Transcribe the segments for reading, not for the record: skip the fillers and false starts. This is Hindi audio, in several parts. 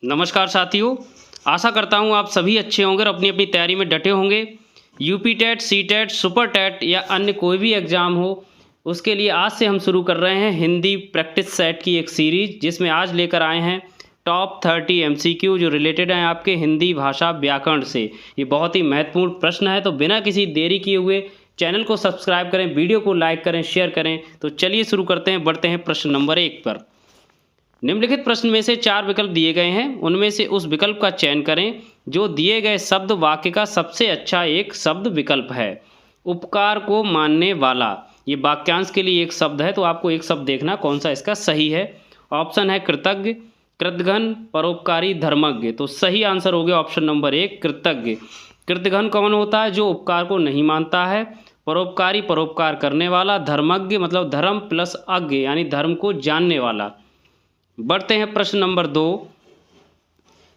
नमस्कार साथियों, आशा करता हूँ आप सभी अच्छे होंगे और अपनी अपनी तैयारी में डटे होंगे। UP TET, C TET, super TET या अन्य कोई भी एग्ज़ाम हो, उसके लिए आज से हम शुरू कर रहे हैं हिंदी प्रैक्टिस सेट की एक सीरीज़, जिसमें आज लेकर आए हैं टॉप 30 एमसीक्यू जो रिलेटेड हैं आपके हिंदी भाषा व्याकरण से। ये बहुत ही महत्वपूर्ण प्रश्न है, तो बिना किसी देरी किए हुए चैनल को सब्सक्राइब करें, वीडियो को लाइक करें, शेयर करें। तो चलिए शुरू करते हैं, बढ़ते हैं प्रश्न नंबर 1 पर। निम्नलिखित प्रश्न में से 4 विकल्प दिए गए हैं, उनमें से उस विकल्प का चयन करें जो दिए गए शब्द वाक्य का सबसे अच्छा एक शब्द विकल्प है। उपकार को मानने वाला, ये वाक्यांश के लिए एक शब्द है, तो आपको एक शब्द देखना कौन सा इसका सही है। ऑप्शन है कृतज्ञ, कृतघ्न, परोपकारी, धर्मज्ञ। तो सही आंसर हो गया ऑप्शन नंबर 1 कृतज्ञ। कृतघ्न कौन होता है? जो उपकार को नहीं मानता है। परोपकारी, परोपकार करने वाला। धर्मज्ञ मतलब धर्म प्लस अज्ञ यानी धर्म को जानने वाला। बढ़ते हैं प्रश्न नंबर 2।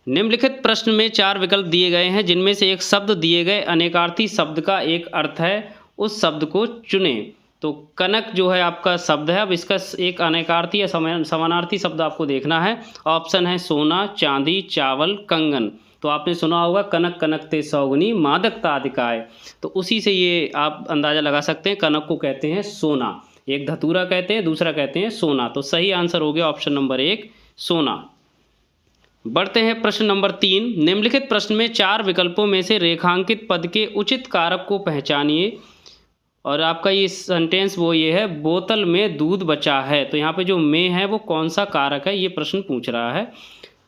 निम्नलिखित प्रश्न में 4 विकल्प दिए गए हैं, जिनमें से एक शब्द दिए गए अनेकार्थी शब्द का एक अर्थ है, उस शब्द को चुनें। तो कनक जो है आपका शब्द है, अब इसका एक अनेकार्थी या समानार्थी शब्द आपको देखना है। ऑप्शन है सोना, चांदी, चावल, कंगन। तो आपने सुना होगा कनक कनकते सौगुनी मादकता अधिकाय, तो उसी से ये आप अंदाज़ा लगा सकते हैं। कनक को कहते हैं सोना, एक धतूरा कहते हैं, दूसरा कहते हैं सोना। तो सही आंसर हो गया ऑप्शन नंबर 1 सोना। बढ़ते हैं प्रश्न नंबर 3। निम्नलिखित प्रश्न में 4 विकल्पों में से रेखांकित पद के उचित कारक को पहचानिए। और आपका ये सेंटेंस वो ये है, बोतल में दूध बचा है। तो यहाँ पे जो में है वो कौन सा कारक है, ये प्रश्न पूछ रहा है।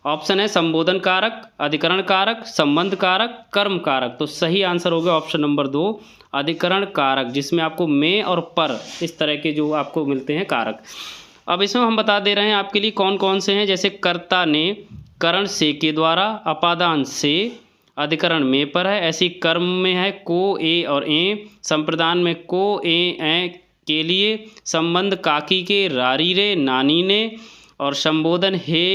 ऑप्शन है संबोधन कारक, अधिकरण कारक, संबंध कारक, कर्म कारक। तो सही आंसर हो गया ऑप्शन नंबर 2 अधिकरण कारक, जिसमें आपको में और पर इस तरह के जो आपको मिलते हैं कारक। अब इसमें हम बता दे रहे हैं आपके लिए कौन कौन से हैं, जैसे कर्ता ने, करण से के द्वारा, अपादान से, अधिकरण में पर है, ऐसी कर्म में है को, ए और ए, संप्रदान में को, ए के लिए, संबंध काकी के, रारी रे, नानी ने, और संबोधन हे,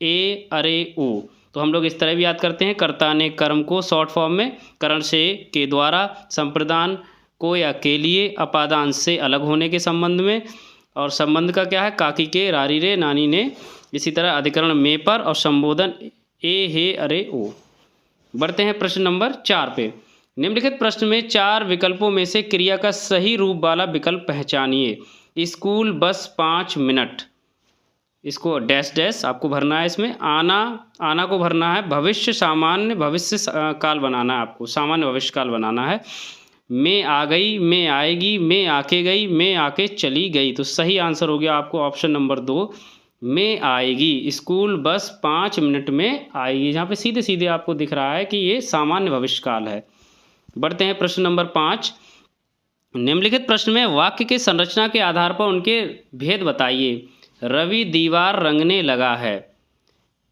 ए, अरे, ओ। तो हम लोग इस तरह भी याद करते हैं, कर्ता ने कर्म को शॉर्ट फॉर्म में, करण से के द्वारा, संप्रदान को या के लिए, अपादान से अलग होने के संबंध में, और संबंध का क्या है काकी के, रारी रे, नानी ने। इसी तरह अधिकरण में पर और संबोधन ए, हे, अरे, ओ। बढ़ते हैं प्रश्न नंबर 4 पे। निम्नलिखित प्रश्न में 4 विकल्पों में से क्रिया का सही रूप वाला विकल्प पहचानिए। स्कूल, बस, 5 मिनट। इसको डैश डैश आपको भरना है। इसमें आना, आना को भरना है। भविष्य, सामान्य भविष्य काल बनाना है आपको, सामान्य भविष्य काल बनाना है। मैं आ गई, मैं आएगी, मैं आके गई, मैं आके चली गई। तो सही आंसर हो गया आपको ऑप्शन नंबर 2 में आएगी। स्कूल बस 5 मिनट में आएगी, जहाँ पे सीधे सीधे आपको दिख रहा है कि ये सामान्य भविष्य काल है। बढ़ते हैं प्रश्न नंबर 5। निम्नलिखित प्रश्न में वाक्य के संरचना के आधार पर उनके भेद बताइए। रवि दीवार रंगने लगा है,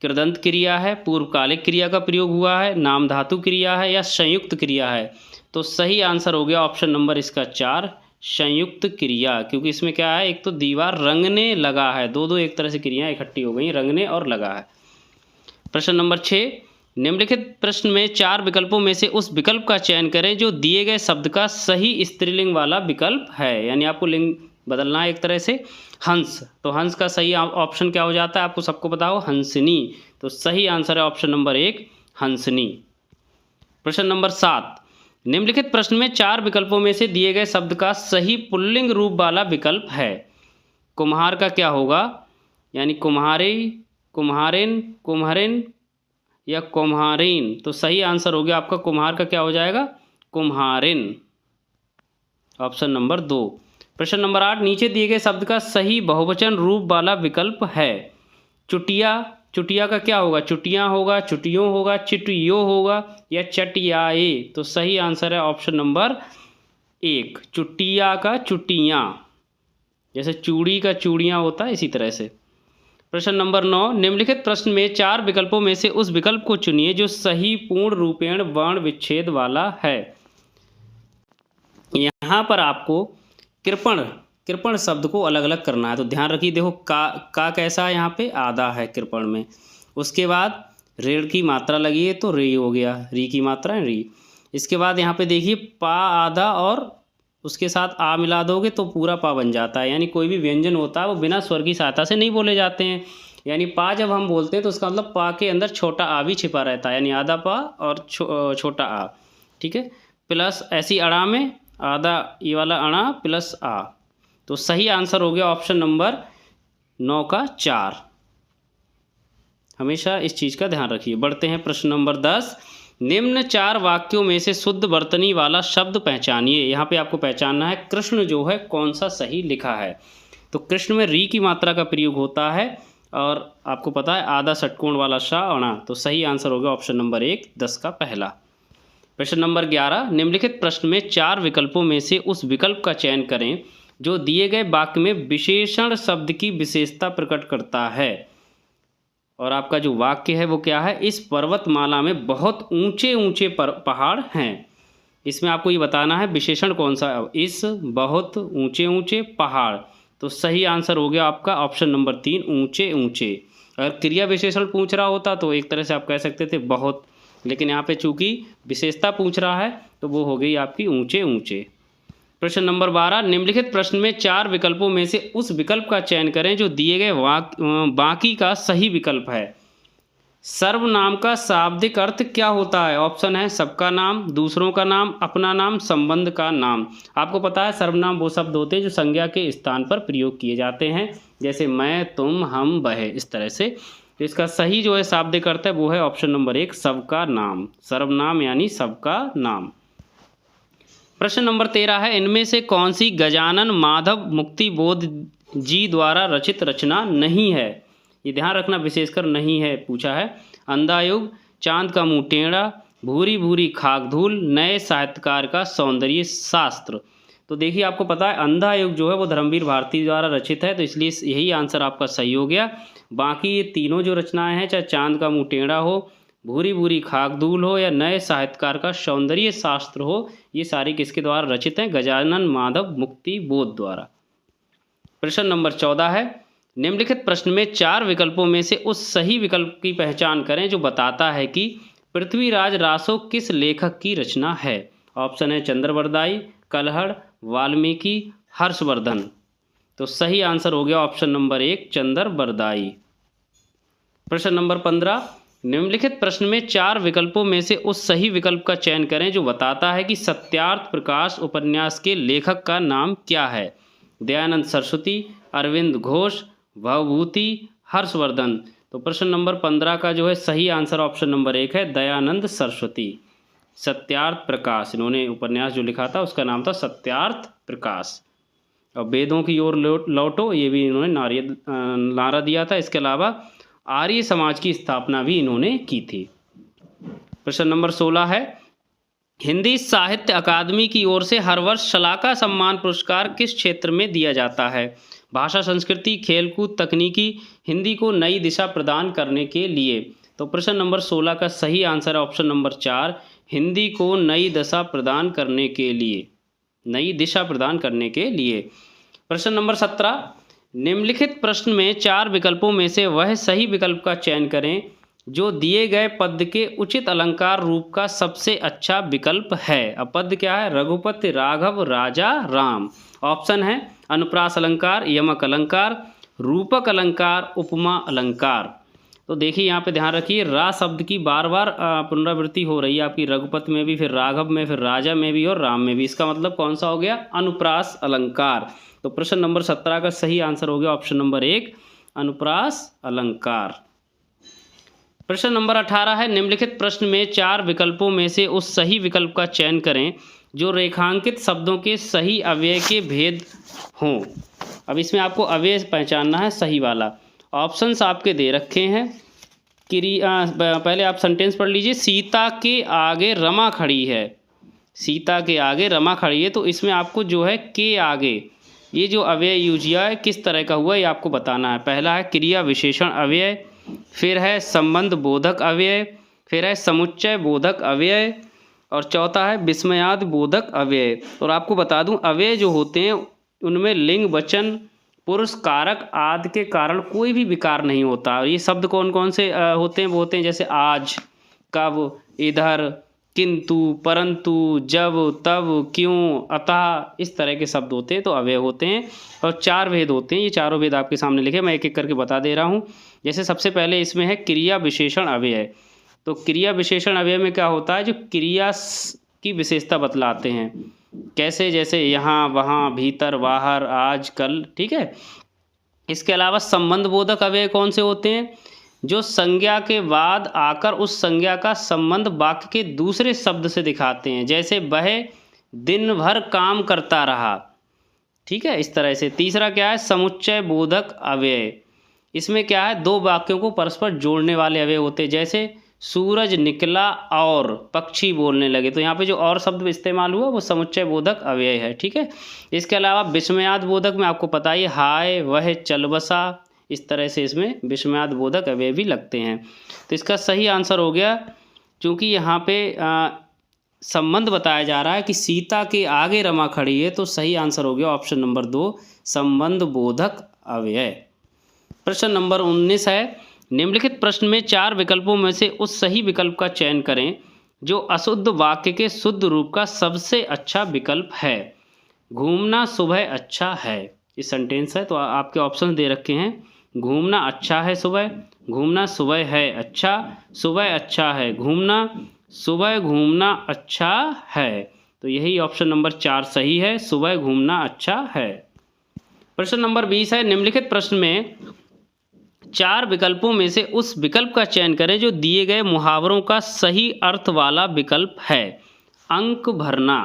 कृदंत क्रिया है, पूर्वकालिक क्रिया का प्रयोग हुआ है, नाम धातु क्रिया है, या संयुक्त क्रिया है। तो सही आंसर हो गया ऑप्शन नंबर इसका 4 संयुक्त क्रिया, क्योंकि इसमें क्या है, एक तो दीवार रंगने लगा है, दो एक तरह से क्रियाएं इकट्ठी हो गई, रंगने और लगा है। प्रश्न नंबर 6। निम्नलिखित प्रश्न में 4 विकल्पों में से उस विकल्प का चयन करें जो दिए गए शब्द का सही स्त्रीलिंग वाला विकल्प है, यानी आपको लिंग बदलना है एक तरह से। हंस, तो हंस का सही ऑप्शन क्या हो जाता है, आपको सबको पता हो, हंसनी। तो सही आंसर है ऑप्शन नंबर 1 हंसनी। प्रश्न नंबर 7। निम्नलिखित प्रश्न में 4 विकल्पों में से दिए गए शब्द का सही पुल्लिंग रूप वाला विकल्प है। कुम्हार का क्या होगा, यानी कुम्हारी, कुम्हारिन, कुम्हारिन या कुम्हारिन। तो सही आंसर हो गया आपका कुम्हार का क्या हो जाएगा, कुम्हारिन, ऑप्शन नंबर 2। प्रश्न नंबर 8। नीचे दिए गए शब्द का सही बहुवचन रूप वाला विकल्प है। चुटिया, चुटिया का क्या होगा, चुटियाँ होगा, चुटियों होगा, चिटियो होगा, या चटियाए। तो सही आंसर है ऑप्शन नंबर 1 चुटिया का चुटियाँ, जैसे चूड़ी का चूड़ियाँ होता है, इसी तरह से। प्रश्न नंबर 9। निम्नलिखित प्रश्न में 4 विकल्पों में से उस विकल्प को चुनिए जो सही पूर्ण रूपेण वर्ण विच्छेद वाला है। यहाँ पर आपको कृपण, कृपण शब्द को अलग अलग करना है, तो ध्यान रखिए। देखो का कैसा है, यहाँ पे आधा है कृपण में, उसके बाद ऋण की मात्रा लगी है तो री हो गया, री की मात्रा है री। इसके बाद यहाँ पे देखिए पा आधा और उसके साथ आ मिला दोगे तो पूरा पा बन जाता है, यानी कोई भी व्यंजन होता है वो बिना स्वर की सहायता से नहीं बोले जाते हैं। यानी पा जब हम बोलते हैं तो उसका मतलब पा के अंदर छोटा आ भी छिपा रहता है, यानी आधा पा और छोटा आ, ठीक है। प्लस ऐसी अड़ा में आधा ये वाला अड़ा प्लस आ, तो सही आंसर हो गया ऑप्शन नंबर 9 का 4। हमेशा इस चीज़ का ध्यान रखिए। बढ़ते हैं प्रश्न नंबर 10। निम्न 4 वाक्यों में से शुद्ध वर्तनी वाला शब्द पहचानिए। यहाँ पे आपको पहचानना है कृष्ण जो है कौन सा सही लिखा है। तो कृष्ण में री की मात्रा का प्रयोग होता है और आपको पता है आधा षटकोण वाला श अणा, तो सही आंसर होगा ऑप्शन नंबर 1, 10 का पहला। प्रश्न नंबर 11। निम्नलिखित प्रश्न में 4 विकल्पों में से उस विकल्प का चयन करें जो दिए गए वाक्य में विशेषण शब्द की विशेषता प्रकट करता है। और आपका जो वाक्य है वो क्या है, इस पर्वतमाला में बहुत ऊंचे ऊंचे पहाड़ हैं। इसमें आपको ये बताना है विशेषण कौन सा है, इस बहुत ऊंचे ऊंचे पहाड़, तो सही आंसर हो गया आपका ऑप्शन नंबर 3, ऊंचे ऊंचे। अगर क्रिया विशेषण पूछ रहा होता तो एक तरह से आप कह सकते थे बहुत, लेकिन यहाँ पे चूंकि विशेषता पूछ रहा है तो वो हो गई आपकी ऊंचे ऊंचे। प्रश्न नंबर 12। निम्नलिखित प्रश्न में 4 विकल्पों में से उस विकल्प का चयन करें जो दिए गए बाकी का सही विकल्प है। सर्वनाम का शाब्दिक अर्थ क्या होता है? ऑप्शन है सबका नाम, दूसरों का नाम, अपना नाम, संबंध का नाम। आपको पता है सर्वनाम वो शब्द होते हैं जो संज्ञा के स्थान पर प्रयोग किए जाते हैं, जैसे मैं, तुम, हम, वह, इस तरह से। तो इसका सही जो है शाब्दिक अर्थ है वो है ऑप्शन नंबर 1, सबका नाम। सर्वनाम यानी सबका नाम। प्रश्न नंबर 13 है, इनमें से कौन सी गजानन माधव मुक्ति बोध जी द्वारा रचित रचना नहीं है? ये ध्यान रखना, विशेषकर नहीं है पूछा है। अंधा युग, चांद का मुंह टेढ़ा, भूरी भूरी खाक धूल, नए साहित्यकार का सौंदर्य शास्त्र। तो देखिए आपको पता है अंधा युग जो है वो धर्मवीर भारती द्वारा रचित है, तो इसलिए यही आंसर आपका सही हो गया। बाकी ये तीनों जो रचनाएं हैं, चाहे चांद का मुंह टेढ़ा हो, भूरी भूरी खाक धूल हो या नए साहित्यकार का सौंदर्य शास्त्र हो, ये सारी किसके द्वारा रचित हैं? गजानन माधव मुक्ति बोध द्वारा। प्रश्न नंबर 14 है, निम्नलिखित प्रश्न में 4 विकल्पों में से उस सही विकल्प की पहचान करें जो बताता है कि पृथ्वीराज रासो किस लेखक की रचना है। ऑप्शन है चंद्रबरदाई, कलहड़, वाल्मीकि, हर्षवर्धन। तो सही आंसर हो गया ऑप्शन नंबर 1, चंद्रबरदाई। प्रश्न नंबर 15। निम्नलिखित प्रश्न में 4 विकल्पों में से उस सही विकल्प का चयन करें जो बताता है कि सत्यार्थ प्रकाश उपन्यास के लेखक का नाम क्या है। दयानंद सरस्वती, अरविंद घोष, भवभूति, हर्षवर्धन। तो प्रश्न नंबर 15 का जो है सही आंसर ऑप्शन नंबर 1 है, दयानंद सरस्वती। सत्यार्थ प्रकाश, इन्होंने उपन्यास जो लिखा था उसका नाम था सत्यार्थ प्रकाश। और वेदों की ओर लौटो, ये भी इन्होंने नारा दिया था। इसके अलावा आर्य समाज की स्थापना भी इन्होंने की थी। प्रश्न नंबर 16 है, हिंदी साहित्य अकादमी की ओर से हर वर्ष शलाका सम्मान पुरस्कार किस क्षेत्र में दिया जाता है? भाषा, संस्कृति, खेलकूद, तकनीकी, हिंदी को नई दिशा प्रदान करने के लिए। तो प्रश्न नंबर 16 का सही आंसर है ऑप्शन नंबर 4, हिंदी को नई दिशा प्रदान करने के लिए, नई दिशा प्रदान करने के लिए। प्रश्न नंबर 17। निम्नलिखित प्रश्न में 4 विकल्पों में से वह सही विकल्प का चयन करें जो दिए गए पद के उचित अलंकार रूप का सबसे अच्छा विकल्प है। अब पद क्या है? रघुपति, राघव, राजा, राम। ऑप्शन है अनुप्रास अलंकार, यमक अलंकार, रूपक अलंकार, उपमा अलंकार। तो देखिए यहाँ पे ध्यान रखिए, रा शब्द की बार बार पुनरावृत्ति हो रही है आपकी, रघुपति में भी, फिर राघव में, फिर राजा में भी और राम में भी। इसका मतलब कौन सा हो गया? अनुप्रास अलंकार। तो प्रश्न नंबर 17 का सही आंसर हो गया ऑप्शन नंबर 1, अनुप्रास अलंकार। प्रश्न नंबर 18 है, निम्नलिखित प्रश्न में 4 विकल्पों में से उस सही विकल्प का चयन करें जो रेखांकित शब्दों के सही अव्यय के भेद हों। अब इसमें आपको अव्यय पहचानना है सही वाला। ऑप्शंस आपके दे रखे हैं। पहले आप सेंटेंस पढ़ लीजिए, सीता के आगे रमा खड़ी है, सीता के आगे रमा खड़ी है। तो इसमें आपको जो है के आगे ये जो अव्यय यूज किया है किस तरह का हुआ ये आपको बताना है। पहला है क्रिया विशेषण अव्यय, फिर है संबंध बोधक अव्यय, फिर है समुच्चय बोधक अव्यय और चौथा है विस्मयादि बोधक अव्यय। और आपको बता दूं अव्यय जो होते हैं उनमें लिंग, वचन, पुरुष, कारक आदि के कारण कोई भी विकार नहीं होता। और ये शब्द कौन कौन से होते हैं? वो होते हैं जैसे आज, कब, इधर, किंतु, परंतु, जब, तब, क्यों, अतः, इस तरह के शब्द होते हैं तो अव्यय होते हैं। और 4 भेद होते हैं, ये चारों भेद आपके सामने लिखे, मैं एक एक करके बता दे रहा हूँ। जैसे सबसे पहले इसमें है क्रिया विशेषण अव्यय। तो क्रिया विशेषण अव्यय में क्या होता है, जो क्रिया की विशेषता बतलाते हैं। कैसे, जैसे यहाँ, वहाँ, भीतर, बाहर, आज, कल, ठीक है। इसके अलावा संबंध बोधक अव्यय कौन से होते हैं, जो संज्ञा के बाद आकर उस संज्ञा का संबंध वाक्य के दूसरे शब्द से दिखाते हैं। जैसे वह दिन भर काम करता रहा, ठीक है, इस तरह से। तीसरा क्या है, समुच्चय बोधक अव्यय। इसमें क्या है, 2 वाक्यों को परस्पर जोड़ने वाले अव्यय होते हैं। जैसे सूरज निकला और पक्षी बोलने लगे, तो यहाँ पे जो और शब्द इस्तेमाल हुआ वो समुच्चय बोधक अव्यय है, ठीक है। इसके अलावा विस्मयाद बोधक में आपको पता ही, हाय, वह, चल बसा, इस तरह से इसमें विस्मयाद बोधक अव्यय भी लगते हैं। तो इसका सही आंसर हो गया, क्योंकि यहाँ पे संबंध बताया जा रहा है कि सीता के आगे रमा खड़ी है, तो सही आंसर हो गया ऑप्शन नंबर 2, संबंध बोधक अव्यय। प्रश्न नंबर 19 है, निम्नलिखित प्रश्न में 4 विकल्पों में से उस सही विकल्प का चयन करें जो अशुद्ध वाक्य के शुद्ध रूप का सबसे अच्छा विकल्प है। घूमना सुबह अच्छा है, इस सेंटेंस है, तो आपके ऑप्शन दे रखे हैं। घूमना अच्छा है सुबह, घूमना सुबह है अच्छा, सुबह अच्छा है घूमना, सुबह घूमना अच्छा है। तो यही ऑप्शन नंबर 4 सही है, सुबह घूमना अच्छा है। प्रश्न नंबर 20 है, निम्नलिखित प्रश्न में 4 विकल्पों में से उस विकल्प का चयन करें जो दिए गए मुहावरों का सही अर्थ वाला विकल्प है। अंक भरना,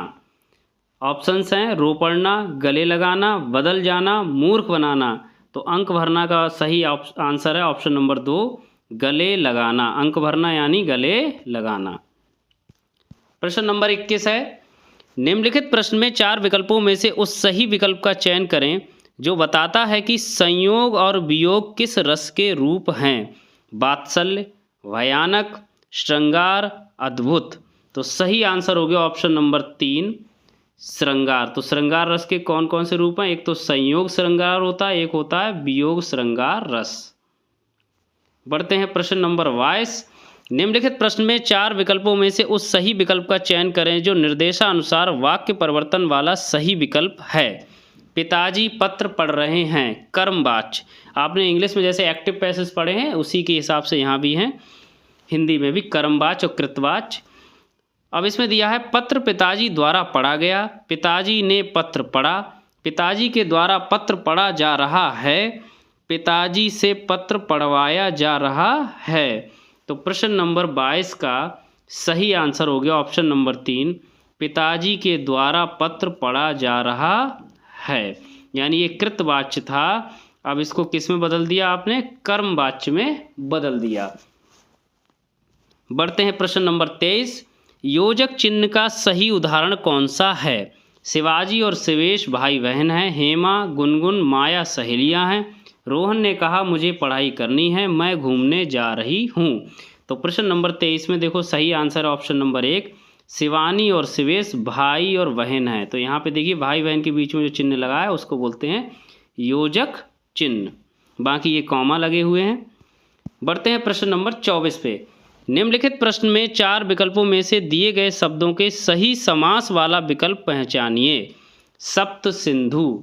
ऑप्शंस हैं रोपड़ना, गले लगाना, बदल जाना, मूर्ख बनाना। तो अंक भरना का सही आंसर है ऑप्शन नंबर 2, गले लगाना। अंक भरना यानी गले लगाना। प्रश्न नंबर 21 है, निम्नलिखित प्रश्न में 4 विकल्पों में से उस सही विकल्प का चयन करें जो बताता है कि संयोग और वियोग किस रस के रूप हैं। वात्सल्य, भयानक, श्रृंगार, अद्भुत। तो सही आंसर हो गया ऑप्शन नंबर 3, श्रृंगार। तो श्रृंगार रस के कौन कौन से रूप हैं, एक तो संयोग श्रृंगार होता है, एक होता है वियोग श्रृंगार रस। बढ़ते हैं प्रश्न नंबर 22, निम्नलिखित प्रश्न में 4 विकल्पों में से उस सही विकल्प का चयन करें जो निर्देशानुसार वाक्य परिवर्तन वाला सही विकल्प है। पिताजी पत्र पढ़ रहे हैं, कर्मवाच्य। आपने इंग्लिश में जैसे एक्टिव पैसेज पढ़े हैं उसी के हिसाब से यहाँ भी हैं, हिंदी में भी कर्मवाच्य और कृतवाच्य। अब इसमें दिया है पत्र पिताजी द्वारा पढ़ा गया, पिताजी ने पत्र पढ़ा, पिताजी के द्वारा पत्र पढ़ा जा रहा है, पिताजी से पत्र पढ़वाया जा रहा है। तो प्रश्न नंबर 22 का सही आंसर हो गया ऑप्शन नंबर 3, पिताजी के द्वारा पत्र पढ़ा जा रहा है। यानी ये कृतवाच्य था, अब इसको किस में बदल दिया आपने, कर्मवाच्य में बदल दिया। बढ़ते हैं प्रश्न नंबर 23, योजक चिन्ह का सही उदाहरण कौन सा है। शिवाजी और शिवेश भाई बहन हैं, हेमा, गुनगुन, माया सहेलियां हैं, रोहन ने कहा मुझे पढ़ाई करनी है, मैं घूमने जा रही हूँ। तो प्रश्न नंबर 23 में देखो सही आंसर ऑप्शन नंबर 1, शिवानी और शिवेश भाई और बहन है। तो यहाँ पे देखिए भाई बहन के बीच में जो चिन्ह लगा है उसको बोलते हैं योजक चिन्ह, बाकी ये कॉमा लगे हुए हैं। बढ़ते हैं प्रश्न नंबर 24 पे, निम्नलिखित प्रश्न में 4 विकल्पों में से दिए गए शब्दों के सही समास वाला विकल्प पहचानिए। सप्त सिंधु,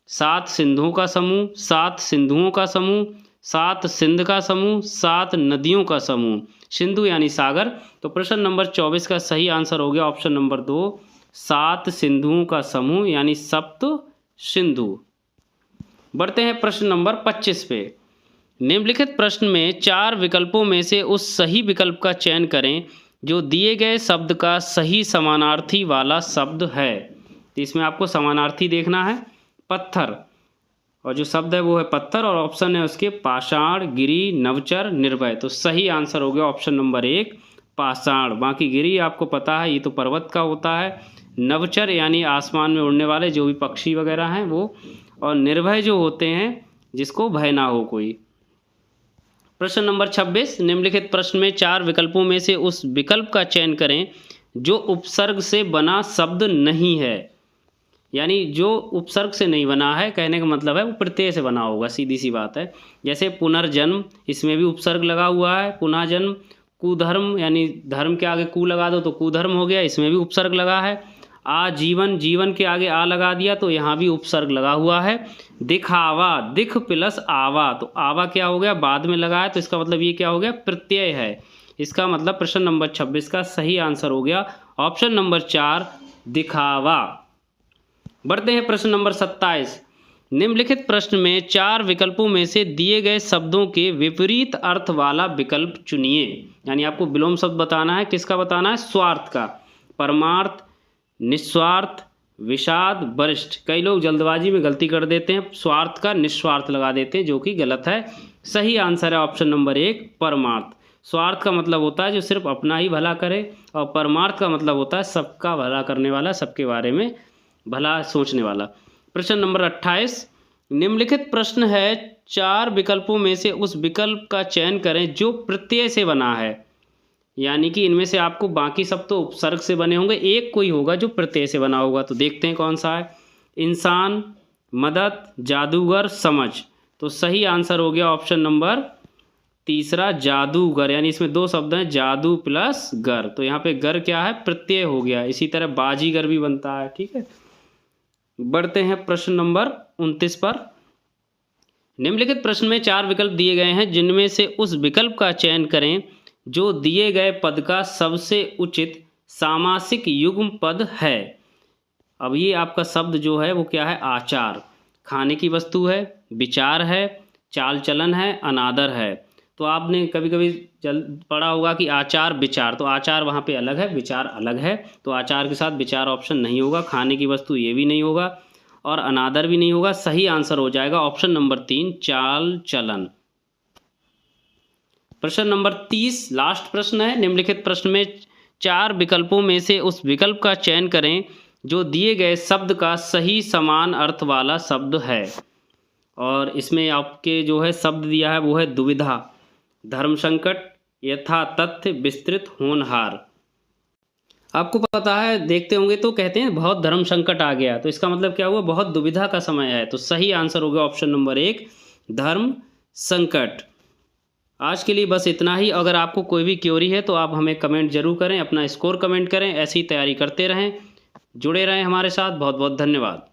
7 सिंधुओं का समूह, 7 सिंधुओं का समूह, 7 सिंध का समूह, 7 नदियों का समूह। सिंधु यानी सागर। तो प्रश्न नंबर 24 का सही आंसर हो गया ऑप्शन नंबर 2, 7 सिंधुओं का समूह यानी सप्त सिंधु। बढ़ते हैं प्रश्न नंबर 25 पे, निम्नलिखित प्रश्न में 4 विकल्पों में से उस सही विकल्प का चयन करें जो दिए गए शब्द का सही समानार्थी वाला शब्द है। तो इसमें आपको समानार्थी देखना है, पत्थर, और जो शब्द है वो है पत्थर, और ऑप्शन है उसके पाषाण, गिरी, नवचर, निर्भय। तो सही आंसर हो गया ऑप्शन नंबर 1, पाषाण। बाकी गिरी आपको पता है ये तो पर्वत का होता है, नवचर यानी आसमान में उड़ने वाले जो भी पक्षी वगैरह हैं वो, और निर्भय जो होते हैं जिसको भय ना हो कोई। प्रश्न नंबर 26, निम्नलिखित प्रश्न में 4 विकल्पों में से उस विकल्प का चयन करें जो उपसर्ग से बना शब्द नहीं है। यानी जो उपसर्ग से नहीं बना है, कहने का मतलब है वो प्रत्यय से बना होगा, सीधी सी बात है। जैसे पुनर्जन्म, इसमें भी उपसर्ग लगा हुआ है, पुनः जन्म, कुधर्म यानी धर्म के आगे कु लगा दो तो कुधर्म हो गया, इसमें भी उपसर्ग लगा है। आजीवन, जीवन के आगे आ लगा दिया तो यहाँ भी उपसर्ग लगा हुआ है। दिखावा, दिख प्लस आवा, तो आवा क्या हो गया, बाद में लगा है, तो इसका मतलब ये क्या हो गया, प्रत्यय है। इसका मतलब प्रश्न नंबर 26 का सही आंसर हो गया ऑप्शन नंबर 4 दिखावा। बढ़ते हैं प्रश्न नंबर 27। निम्नलिखित प्रश्न में 4 विकल्पों में से दिए गए शब्दों के विपरीत अर्थ वाला विकल्प चुनिए। यानी आपको विलोम शब्द बताना है, किसका बताना है, स्वार्थ का। परमार्थ, निस्वार्थ, विषाद, वरिष्ठ। कई लोग जल्दबाजी में गलती कर देते हैं, स्वार्थ का निस्वार्थ लगा देते हैं, जो कि गलत है। सही आंसर है ऑप्शन नंबर 1 परमार्थ। स्वार्थ का मतलब होता है जो सिर्फ अपना ही भला करे, और परमार्थ का मतलब होता है सबका भला करने वाला, सबके बारे में भला सोचने वाला। प्रश्न नंबर 28। निम्नलिखित प्रश्न है 4 विकल्पों में से उस विकल्प का चयन करें जो प्रत्यय से बना है। यानी कि इनमें से आपको बाकी सब तो उपसर्ग से बने होंगे, एक कोई होगा जो प्रत्यय से बना होगा, तो देखते हैं कौन सा है। इंसान, मदद, जादूगर, समझ। तो सही आंसर हो गया ऑप्शन नंबर 3 जादूगर। यानी इसमें 2 शब्द हैं, जादू प्लस गर, तो यहाँ पे गर क्या है, प्रत्यय हो गया। इसी तरह बाजीगर भी बनता है, ठीक है। बढ़ते हैं प्रश्न नंबर 29 पर। निम्नलिखित प्रश्न में 4 विकल्प दिए गए हैं जिनमें से उस विकल्प का चयन करें जो दिए गए पद का सबसे उचित सामासिक युग्म पद है। अब ये आपका शब्द जो है वो क्या है, आचार। खाने की वस्तु है, विचार है, चाल चलन है, अनादर है। तो आपने कभी कभी पढ़ा होगा कि आचार विचार, तो आचार वहाँ पे अलग है, विचार अलग है, तो आचार के साथ विचार ऑप्शन नहीं होगा। खाने की वस्तु ये भी नहीं होगा और अनादर भी नहीं होगा। सही आंसर हो जाएगा ऑप्शन नंबर 3 चाल चलन। प्रश्न नंबर 30 लास्ट प्रश्न है। निम्नलिखित प्रश्न में 4 विकल्पों में से उस विकल्प का चयन करें जो दिए गए शब्द का सही समान अर्थ वाला शब्द है। और इसमें आपके जो है शब्द दिया है वो है दुविधा, धर्म संकट, यथा तथ्य, विस्तृत, होनहार। आपको पता है, देखते होंगे तो कहते हैं बहुत धर्म संकट आ गया, तो इसका मतलब क्या हुआ, बहुत दुविधा का समय है। तो सही आंसर हो गया ऑप्शन नंबर 1 धर्म संकट। आज के लिए बस इतना ही। अगर आपको कोई भी क्वेरी है तो आप हमें कमेंट जरूर करें, अपना स्कोर कमेंट करें। ऐसी तैयारी करते रहें, जुड़े रहें हमारे साथ। बहुत बहुत धन्यवाद।